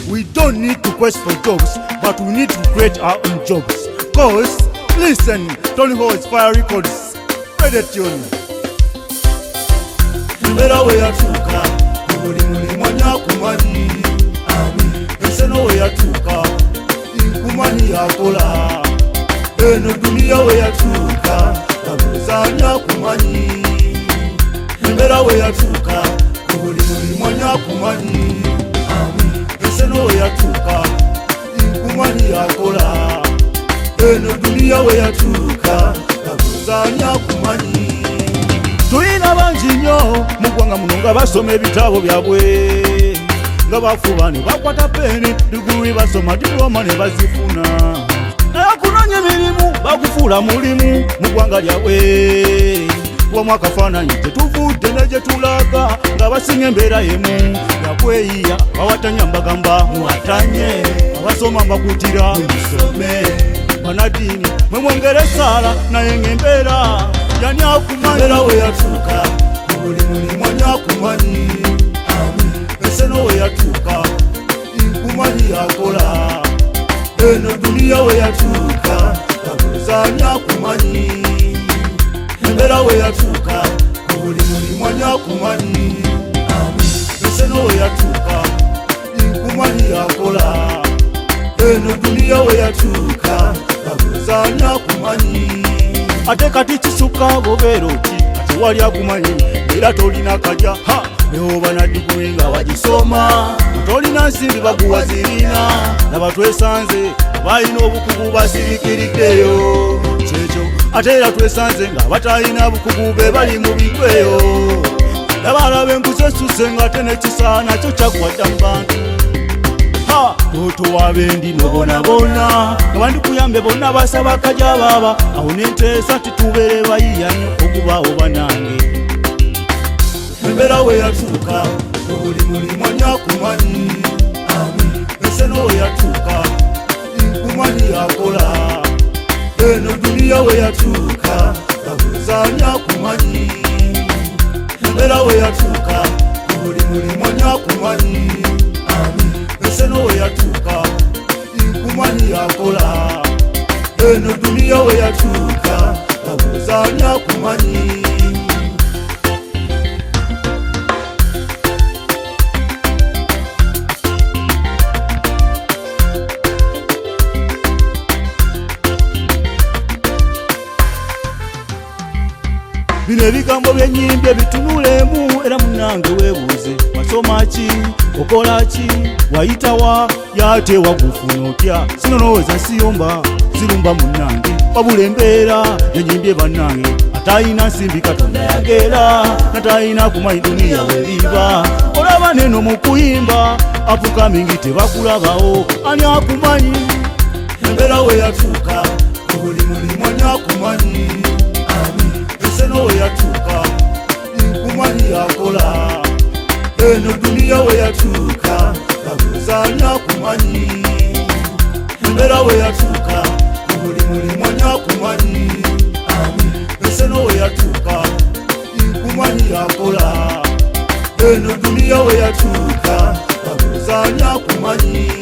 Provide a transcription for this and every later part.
We don't need to quest for jobs, but we need to create our own jobs. Cause, listen, Tony Hall's Fire Records, play the tune. Mbera we yatuka, kubuli muli mwanya kumani. Enseno we yatuka, inkumani yakola. Eno dunia we yatuka, kabuzanya kumani. Mbera we yatuka, kubuli muli mwanya kumani. Enseno we yatuka, inkumani yakola. Eno dunia we yatuka, kabuzanya kumani. Tulina bangi nnyo mu ggwanga muno nga basoma ebitabo byabwe, nga bafuba ne bakwata peni diguli basoma diploma ne bazifuna, naye okunoonya emirimu bakufuula mulimu mu ggwanga lyabwe. Wamu akafaananyi tetuvudde ne gye tulaga nga basinga embeera yemu yakweyiya. Bawatanya mbagamba muwatanye, abasoma mbakutira musome. Banadini mwe mwongere sala naye ng'embeera yani akumani. Mbera we yatuka, kubuli muli mwanya akumani. Enseno we yatuka, inkumani yakola. Eno dunia we yatuka, kabuzanya akumani. Mbera we yatuka, kubuli muli mwanya akumani. Enseno we yatuka, inkumani yakola. Eno dunia we yatuka, kabuzanya akumani. Ate kati kisuka bogero ki ate wali akumanyi era tolina kaja ha eoba na diguli nga wagisoma, tolina nsimbi baguwa zirina nabatwesanze balina obukugu basirikiriddeyo kyekyo. Ate era twesanze nga batalina bukugu be bali mu bigweyo. Nabalabe enguzi esuse nga ate nekisa nakyo kyakwadda mu bantu. Toto wabendi nobonabona abandikuyambe bonna basaba kaja baba awo nenteesa titubere bayiya nnyo okubaawo banange. Mbera we yatuka, kubuli muli mwanya akumani. Enseno we yatuka, inkumani yakola. Eno dunia we yatuka, kabuzanya akumani. Mbera we yatuka, kubuli muli mwanya akumani. Enseno we yatuka, inkumani yakola. Eno dunia we yatuka, kabuzanya akumani. Bino ebigambo byennyimbi bitunulemu era munange weebuuze, wasoma ki, okola ki, wayitawa yate wagufuna otya. Sinonoweza siyomba zirumba munange wabula embeera yenyimbye bannange. Atayina nsimbi Katonda yageera, natayina kumanyi duniya weriba. Olaba neno mu kuyimba afukamingi tebakulabawo ani akumanyi. Embeera we yatuuka, kubuli muli mwanya akumanyi. Enseno we yatuka, inkumani yakola. Eno dunia we yatuka, kabuzanya akumani. Mbera we yatuka, kubuli muli mwanya akumani. Enseno we yatuka, inkumani yakola. Eno dunia we yatuka, kabuzanya akumani.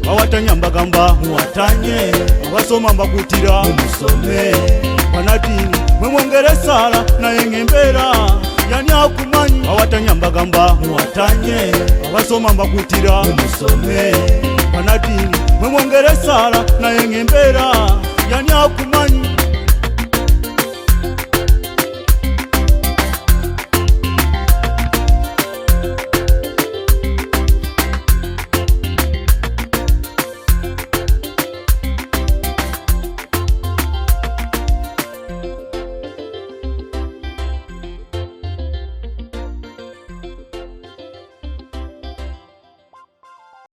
Bawatanya mbagamba muwatanye, abasoma mbakutira musome. Banadini mwe mwongere sala naye ng'embeera yani akumanyi. Bawatanya mbagamba muwatanye, abasoma mbakutira musome. Banadini mwe mwongere sala naye ng'embeera